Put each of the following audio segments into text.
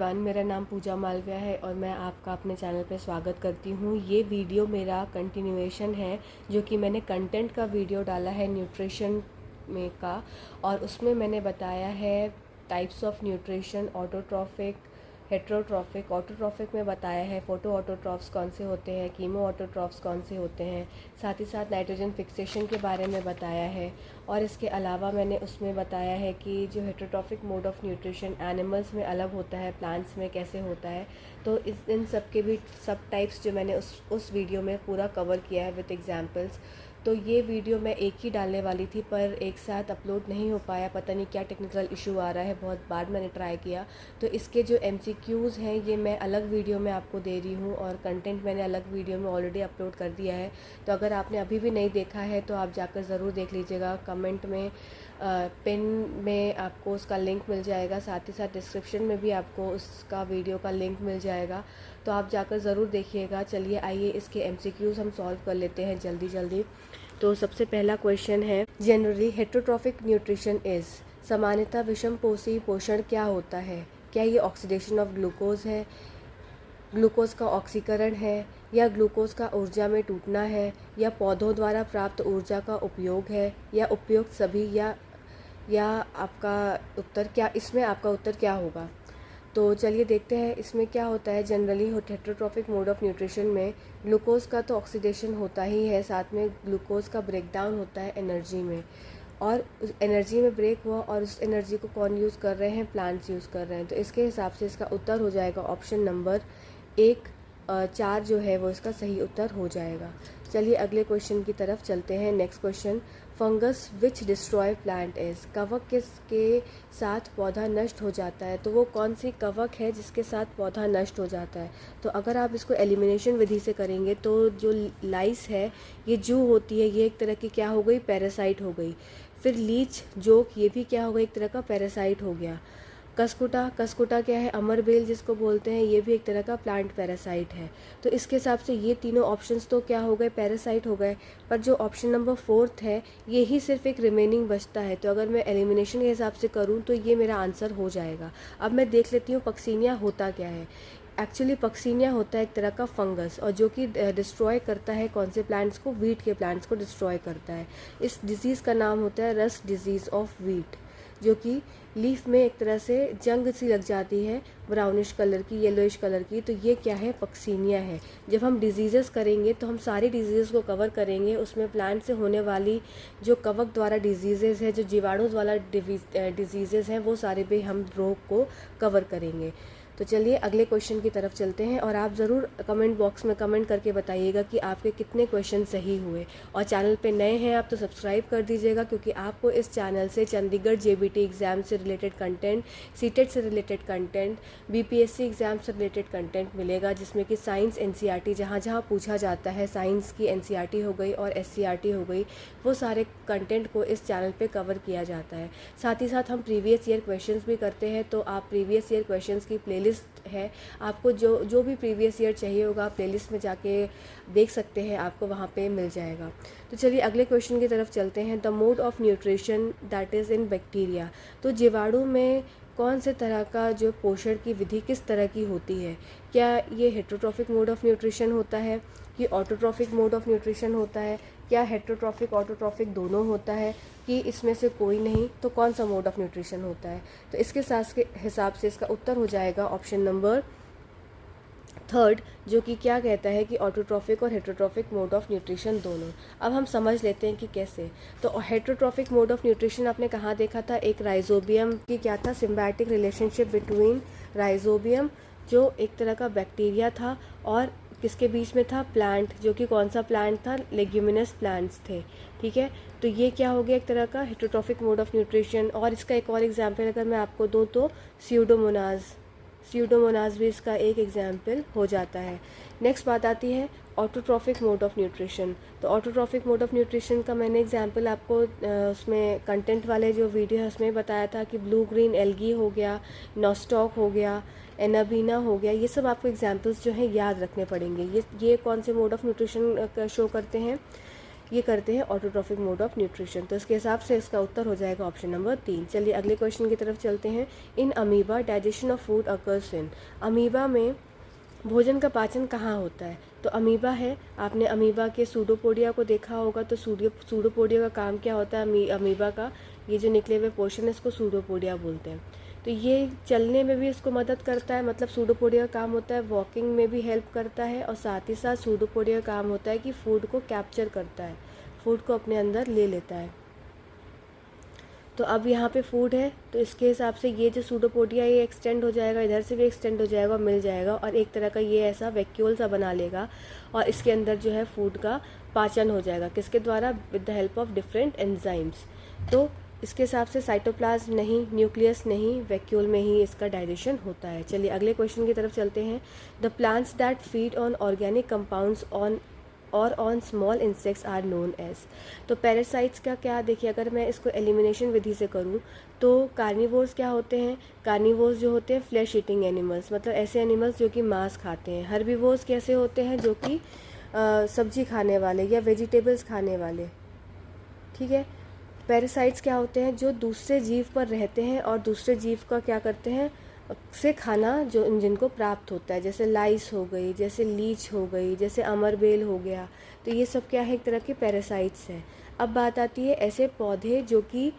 मेरा नाम पूजा मालविया है और मैं आपका अपने चैनल पे स्वागत करती हूँ। ये वीडियो मेरा कंटिन्यूएशन है जो कि मैंने कंटेंट का वीडियो डाला है न्यूट्रिशन में का, और उसमें मैंने बताया है types of nutrition, autotrophic, heterotrophic. Autotrophic में बताया है फोटो ऑटोट्रॉफ्स कौन से होते हैं, कीमो ऑटोट्रॉफ्स कौन से होते हैं, साथ ही साथ नाइट्रोजन फिक्सेशन के बारे में बताया है। और इसके अलावा मैंने उसमें बताया है कि जो heterotrophic mode of nutrition animals में अलग होता है, प्लांट्स में कैसे होता है। तो इन सब के भी सब टाइप्स जो मैंने उस वीडियो में पूरा कवर किया है विद एग्जांपल्स। तो ये वीडियो मैं एक ही डालने वाली थी पर एक साथ अपलोड नहीं हो पाया, पता नहीं क्या टेक्निकल इशू आ रहा है, बहुत बार मैंने ट्राई किया। तो इसके जो MCQs हैं ये मैं अलग वीडियो में आपको दे रही हूँ और कंटेंट मैंने अलग वीडियो में ऑलरेडी अपलोड कर दिया है। तो अगर आपने अभी भी नहीं देखा है तो आप जाकर ज़रूर देख लीजिएगा। कमेंट में पिन में आपको उसका लिंक मिल जाएगा, साथ ही साथ डिस्क्रिप्शन में भी आपको उसका वीडियो का लिंक मिल जाएगा, तो आप जाकर ज़रूर देखिएगा। चलिए आइए इसके MCQs हम सॉल्व कर लेते हैं जल्दी जल्दी। तो सबसे पहला क्वेश्चन है, जनरली हेट्रोट्रॉफिक न्यूट्रिशन इज़, सामान्यतः विषम पोषी पोषण क्या होता है? क्या ये ऑक्सीडेशन ऑफ ग्लूकोज है, ग्लूकोज का ऑक्सीकरण है, या ग्लूकोज का ऊर्जा में टूटना है, या पौधों द्वारा प्राप्त ऊर्जा का उपयोग है, या उपयुक्त सभी, या आपका उत्तर क्या, इसमें आपका उत्तर क्या होगा? तो चलिए देखते हैं इसमें क्या होता है। Generally heterotrophic mode of nutrition में ग्लूकोज का तो ऑक्सीडेशन होता ही है, साथ में ग्लूकोज का ब्रेकडाउन होता है एनर्जी में, और उस एनर्जी में ब्रेक हुआ और उस एनर्जी को कौन यूज़ कर रहे हैं? प्लांट्स यूज़ कर रहे हैं। तो इसके हिसाब से इसका उत्तर हो जाएगा ऑप्शन नंबर 1, 4 जो है वो इसका सही उत्तर हो जाएगा। चलिए अगले क्वेश्चन की तरफ चलते हैं। Next question, fungus which destroy plant is, कवक किसके साथ पौधा नष्ट हो जाता है? तो वो कौन सी कवक है जिसके साथ पौधा नष्ट हो जाता है? तो अगर आप इसको एलिमिनेशन विधि से करेंगे तो जो लाइस है, ये जू होती है, ये एक तरह की क्या हो गई? पैरासाइट हो गई। फिर लीच, जोक, ये भी क्या हो गया? एक तरह का पैरासाइट हो गया। कसकुटा, कसकुटा क्या है? अमरबेल जिसको बोलते हैं, ये भी एक तरह का प्लांट पैरासाइट है। तो इसके हिसाब से ये तीनों ऑप्शंस तो क्या हो गए? पैरासाइट हो गए। पर जो ऑप्शन नंबर 4 है ये ही सिर्फ एक रिमेनिंग बचता है। तो अगर मैं एलिमिनेशन के हिसाब से करूँ तो ये मेरा आंसर हो जाएगा। अब मैं देख लेती हूँ पक्सीनिया होता क्या है। एक्चुअली पक्सीनिया होता है एक तरह का फंगस, और जो कि डिस्ट्रॉय करता है कौन से प्लांट्स को? वीट के प्लांट्स को डिस्ट्रॉय करता है। इस डिजीज़ का नाम होता है रस्ट डिजीज़ ऑफ वीट, जो कि लीफ में एक तरह से जंग सी लग जाती है, ब्राउनिश कलर की, येलोइश कलर की। तो ये क्या है? पक्सीनिया है। जब हम डिजीज़ेस करेंगे तो हम सारी डिजीज़ को कवर करेंगे, उसमें प्लांट से होने वाली जो कवक द्वारा डिजीज़ेज़ है, जो जीवाणु वाला डिजीज़ेज़ हैं, वो सारे भी हम रोग को कवर करेंगे। तो चलिए अगले क्वेश्चन की तरफ चलते हैं, और आप ज़रूर कमेंट बॉक्स में कमेंट करके बताइएगा कि आपके कितने क्वेश्चन सही हुए। और चैनल पे नए हैं आप तो सब्सक्राइब कर दीजिएगा, क्योंकि आपको इस चैनल से चंडीगढ़ JBT एग्ज़ाम से रिलेटेड कंटेंट, सीटेट से रिलेटेड कंटेंट, BPSC एग्ज़ाम से रिलेटेड कंटेंट मिलेगा, जिसमें कि साइंस NCERT जहाँ जहाँ पूछा जाता है, साइंस की NCERT हो गई और SCERT हो गई, वो सारे कंटेंट को इस चैनल पे कवर किया जाता है। साथ ही साथ हम प्रीवियस ईयर क्वेश्चंस भी करते हैं, तो आप प्रीवियस ईयर क्वेश्चंस की प्लेलिस्ट है, आपको जो भी प्रीवियस ईयर चाहिए होगा प्लेलिस्ट में जाके देख सकते हैं, आपको वहाँ पे मिल जाएगा। तो चलिए अगले क्वेश्चन की तरफ चलते हैं। The mode of nutrition that is in bacteria, तो जीवाणु में कौन से तरह का जो पोषण की विधि किस तरह की होती है? क्या ये हेट्रोट्रॉफिक मोड ऑफ न्यूट्रिशन होता है कि ऑटोट्रॉफिक मोड ऑफ न्यूट्रिशन होता है? क्या हेट्रोट्रॉफिक ऑटोट्रॉफिक दोनों होता है कि इसमें से कोई नहीं? तो कौन सा मोड ऑफ न्यूट्रिशन होता है? तो इसके हिसाब से इसका उत्तर हो जाएगा ऑप्शन नंबर 3, जो कि क्या कहता है कि ऑटोट्रॉफिक और हेट्रोट्रॉफिक मोड ऑफ न्यूट्रिशन दोनों। अब हम समझ लेते हैं कि कैसे। तो हेट्रोट्रॉफिक मोड ऑफ न्यूट्रिशन आपने कहाँ देखा था? एक राइजोबियम की क्या था? सिम्बायोटिक रिलेशनशिप बिटवीन राइजोबियम, जो एक तरह का बैक्टीरिया था, और किसके बीच में था? प्लांट, जो कि कौन सा प्लांट था? लेग्यूमिनस प्लांट्स थे। ठीक है, तो ये क्या हो गया? एक तरह का हेट्रोट्रॉफिक मोड ऑफ न्यूट्रिशन। और इसका एक और एग्जाम्पल अगर मैं आपको दूँ तो स्यूडोमोनाज भी इसका एक एग्जाम्पल हो जाता है। नेक्स्ट बात आती है ऑटोट्रॉफिक मोड ऑफ न्यूट्रिशन। तो ऑटोट्रॉफिक मोड ऑफ न्यूट्रिशन का मैंने एग्जाम्पल आपको उसमें कंटेंट वाले जो वीडियो है उसमें बताया था कि ब्लू ग्रीन एल्गी हो गया, नॉस्टॉक हो गया, एनाबीना हो गया। ये सब आपको एग्जाम्पल्स जो हैं याद रखने पड़ेंगे। ये कौन से मोड ऑफ न्यूट्रिशन शो करते हैं? ये करते हैं ऑटोट्रॉफिक मोड ऑफ न्यूट्रिशन। तो इसके हिसाब से इसका उत्तर हो जाएगा ऑप्शन नंबर 3। चलिए अगले क्वेश्चन की तरफ चलते हैं। In amoeba digestion of food occurs in, amoeba में भोजन का पाचन कहाँ होता है? तो अमीबा है, आपने अमीबा के सूडोपोडिया को देखा होगा। तो सूडोपोडिया का काम क्या होता है? अमीबा का ये जो निकले हुए पोर्शन है इसको सूडोपोडिया बोलते हैं। तो ये चलने में भी इसको मदद करता है, मतलब सूडोपोडिया का काम होता है वॉकिंग में भी हेल्प करता है, और साथ ही साथ सूडोपोडिया का काम होता है कि फूड को कैप्चर करता है, फूड को अपने अंदर ले लेता है। तो अब यहाँ पे फूड है तो इसके हिसाब से ये जो सूडोपोडिया ये एक्सटेंड हो जाएगा, इधर से भी एक्सटेंड हो जाएगा, मिल जाएगा, और एक तरह का ये ऐसा वैक्यूल सा बना लेगा, और इसके अंदर जो है फूड का पाचन हो जाएगा। किसके द्वारा? With the help of different enzymes. तो इसके हिसाब से साइटोप्लाज्म नहीं, न्यूक्लियस नहीं, वैक्यूल में ही इसका डाइजेशन होता है। चलिए अगले क्वेश्चन की तरफ चलते हैं। The plants that feed on organic compounds on small insects are known as. तो पैरासाइट्स का क्या, देखिए अगर मैं इसको एलिमिनेशन विधि से करूं तो कार्निवोर्स क्या होते हैं? कार्निवोर्स जो होते हैं फ्लैश ईटिंग एनिमल्स, मतलब ऐसे एनिमल्स जो कि मांस खाते हैं। हर्बीवोर्स कैसे होते हैं? जो कि सब्जी खाने वाले या वेजिटेबल्स खाने वाले, ठीक है। पैरासाइट्स क्या होते हैं? जो दूसरे जीव पर रहते हैं और दूसरे जीव का क्या करते हैं से खाना जो जिनको प्राप्त होता है, जैसे लाइस हो गई, जैसे लीच हो गई, जैसे अमरबेल हो गया। तो ये सब क्या है? एक तरह के पैरासाइट्स हैं। अब बात आती है ऐसे पौधे जो कि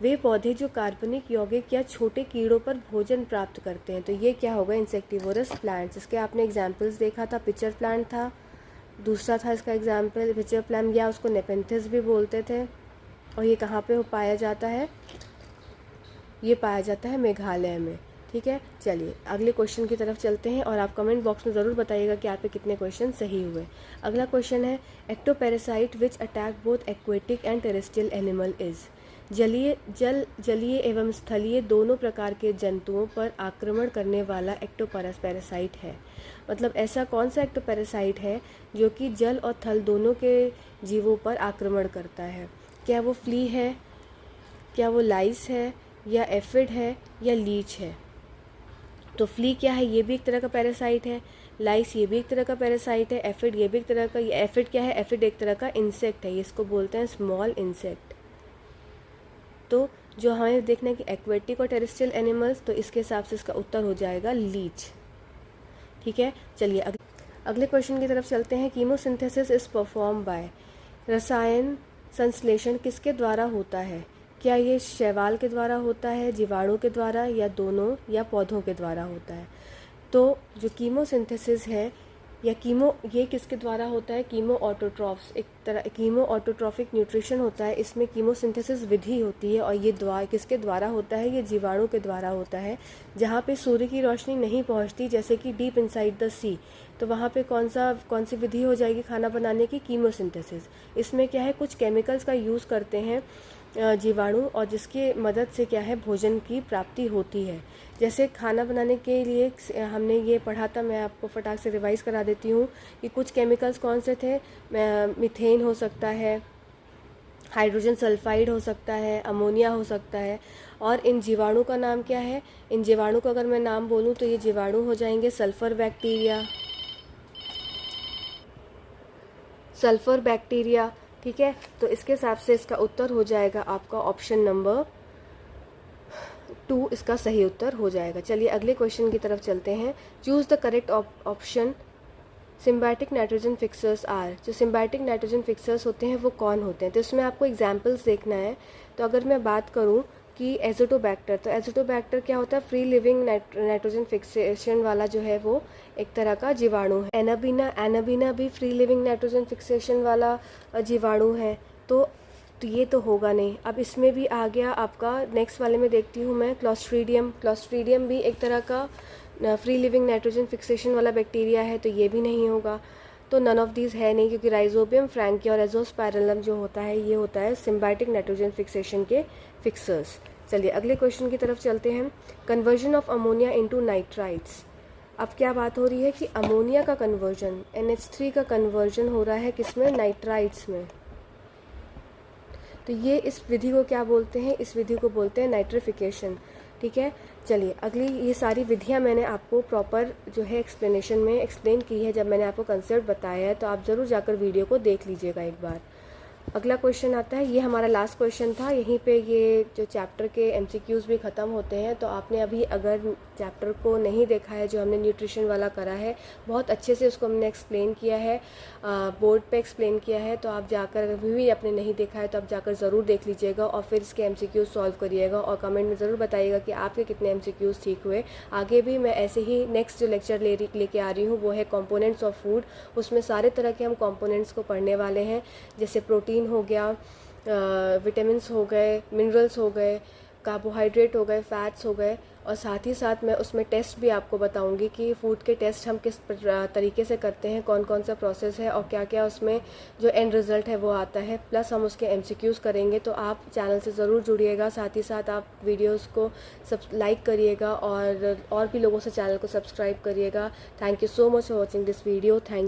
वे पौधे जो कार्बनिक यौगिक या छोटे कीड़ों पर भोजन प्राप्त करते हैं। तो ये क्या होगा? Insectivorous plants. इसके आपने एग्जाम्पल्स देखा था, पिचर प्लांट था, दूसरा था इसका एग्जाम्पल पिचर प्लांट, या उसको नेपेंथिस भी बोलते थे। और ये कहाँ पे पाया जाता है? ये पाया जाता है मेघालय में, ठीक है। चलिए अगले क्वेश्चन की तरफ चलते हैं, और आप कमेंट बॉक्स में ज़रूर बताइएगा कि आप पे कितने क्वेश्चन सही हुए। अगला क्वेश्चन है ectoparasite which attack both aquatic and terrestrial animal is. जलीय एवं स्थलीय दोनों प्रकार के जंतुओं पर आक्रमण करने वाला एक्टोपैरासाइट है। मतलब ऐसा कौन सा एक्टोपैरासाइट है जो कि जल और थल दोनों के जीवों पर आक्रमण करता है? क्या वो फ्ली है, क्या वो लाइस है, या एफिड है, या लीच है? तो फ्ली क्या है? ये भी एक तरह का पैरासाइट है। लाइस ये भी एक तरह का पैरासाइट है। एफिड ये भी एक तरह का, एफिड क्या है? एफिड एक तरह का इंसेक्ट है, इसको बोलते हैं स्मॉल इंसेक्ट। तो जो हमें देखना है कि एक्वेटिक और टेरेस्ट्रियल एनिमल्स, तो इसके हिसाब से इसका उत्तर हो जाएगा लीच, ठीक है। चलिए अगले क्वेश्चन की तरफ चलते हैं। कीमोसिंथेसिस इज परफॉर्म बाय, रसायन संश्लेषण किसके द्वारा होता है? क्या ये शैवाल के द्वारा होता है, जीवाणु के द्वारा, या दोनों, या पौधों के द्वारा होता है? तो जो कीमोसिंथेसिस है या ये किसके द्वारा होता है? कीमो ऑटोट्रॉफ्स, एक तरह कीमो ऑटोट्रॉफिक न्यूट्रिशन होता है, इसमें कीमोसिंथेसिस विधि होती है। और ये किसके द्वारा होता है? ये जीवाणु के द्वारा होता है। जहाँ पे सूर्य की रोशनी नहीं पहुँचती, जैसे कि डीप इनसाइड द सी, तो वहाँ पे कौन सी विधि हो जाएगी खाना बनाने की? कीमोसिंथेसिस। इसमें क्या है? कुछ केमिकल्स का यूज़ करते हैं जीवाणु, और जिसकी मदद से क्या है? भोजन की प्राप्ति होती है। जैसे खाना बनाने के लिए हमने ये पढ़ा था, मैं आपको फटाक से रिवाइज करा देती हूँ कि कुछ केमिकल्स कौन से थे? मीथेन हो सकता है, हाइड्रोजन सल्फाइड हो सकता है, अमोनिया हो सकता है। और इन जीवाणु का नाम क्या है? इन जीवाणु का अगर मैं नाम बोलूँ तो ये जीवाणु हो जाएंगे सल्फर बैक्टीरिया, ठीक है। तो इसके हिसाब से इसका उत्तर हो जाएगा आपका ऑप्शन नंबर 2, इसका सही उत्तर हो जाएगा। चलिए अगले क्वेश्चन की तरफ चलते हैं। Choose the correct option. Symbiotic nitrogen fixers are, जो सिम्बायोटिक नाइट्रोजन फिक्सर्स होते हैं वो कौन होते हैं? तो इसमें आपको एग्जाम्पल्स देखना है। तो अगर मैं बात करूं कि एजोटोबैक्टर, तो एजोटोबैक्टर क्या होता है? फ्री नाइट्रोजन फिक्सेशन वाला जो है वो एक तरह का जीवाणु है। एनाबीना भी फ्री लिविंग नाइट्रोजन फिक्सेशन वाला जीवाणु है। तो ये तो होगा नहीं। अब इसमें भी आ गया आपका, नेक्स्ट वाले में देखती हूँ मैं, क्लॉस्ट्रीडियम भी एक तरह का फ्री लिविंग नाइट्रोजन फिक्सेशन वाला बैक्टीरिया है, तो ये भी नहीं होगा। तो नन ऑफ दीज है नहीं, क्योंकि राइजोबियम फ्रैंकी और एजोस्पाइरलम जो होता है ये होता है सिम्बायोटिक नाइट्रोजन फिक्सेशन के फिक्सर्स। चलिए अगले क्वेश्चन की तरफ चलते हैं। Conversion of ammonia into nitrites. अब क्या बात हो रही है कि अमोनिया का कन्वर्जन, NH3 का कन्वर्जन हो रहा है किसमें? नाइट्राइट्स में। तो ये इस विधि को क्या बोलते हैं? इस विधि को बोलते हैं नाइट्रिफिकेशन, ठीक है। चलिए अगली, ये सारी विधियां मैंने आपको प्रॉपर जो है एक्सप्लेनेशन में एक्सप्लेन की है, जब मैंने आपको कंसेप्ट बताया है, तो आप ज़रूर जाकर वीडियो को देख लीजिएगा एक बार। अगला क्वेश्चन आता है, ये हमारा लास्ट क्वेश्चन था। यहीं पे ये जो चैप्टर के एमसीक्यूज़ भी ख़त्म होते हैं। तो आपने अभी अगर चैप्टर को नहीं देखा है, जो हमने न्यूट्रिशन वाला करा है, बहुत अच्छे से उसको हमने एक्सप्लेन किया है, बोर्ड पे एक्सप्लेन किया है। तो आप जाकर, अभी भी आपने नहीं देखा है तो आप जाकर ज़रूर देख लीजिएगा और फिर इसके एमसीक्यूज़ सॉल्व करिएगा और कमेंट में ज़रूर बताइएगा कि आपके कितने एमसीक्यूज़ ठीक हुए। आगे भी मैं ऐसे ही नेक्स्ट जो लेक्चर लेके आ रही हूँ वो है कंपोनेंट्स ऑफ फूड। उसमें सारे तरह के हम कंपोनेंट्स को पढ़ने वाले हैं, जैसे प्रोटीन हो गया, विटामिन्स हो गए, मिनरल्स हो गए, कार्बोहाइड्रेट हो गए, फैट्स हो गए। और साथ ही साथ मैं उसमें टेस्ट भी आपको बताऊंगी कि फ़ूड के टेस्ट हम किस तरीके से करते हैं, कौन कौन सा प्रोसेस है और क्या क्या उसमें जो एंड रिज़ल्ट है वो आता है। प्लस हम उसके एमसीक्यूज़ करेंगे। तो आप चैनल से ज़रूर जुड़िएगा। साथ ही साथ आप वीडियोज़ को लाइक करिएगा और भी लोगों से चैनल को सब्सक्राइब करिएगा। Thank you so much for watching this video. Thank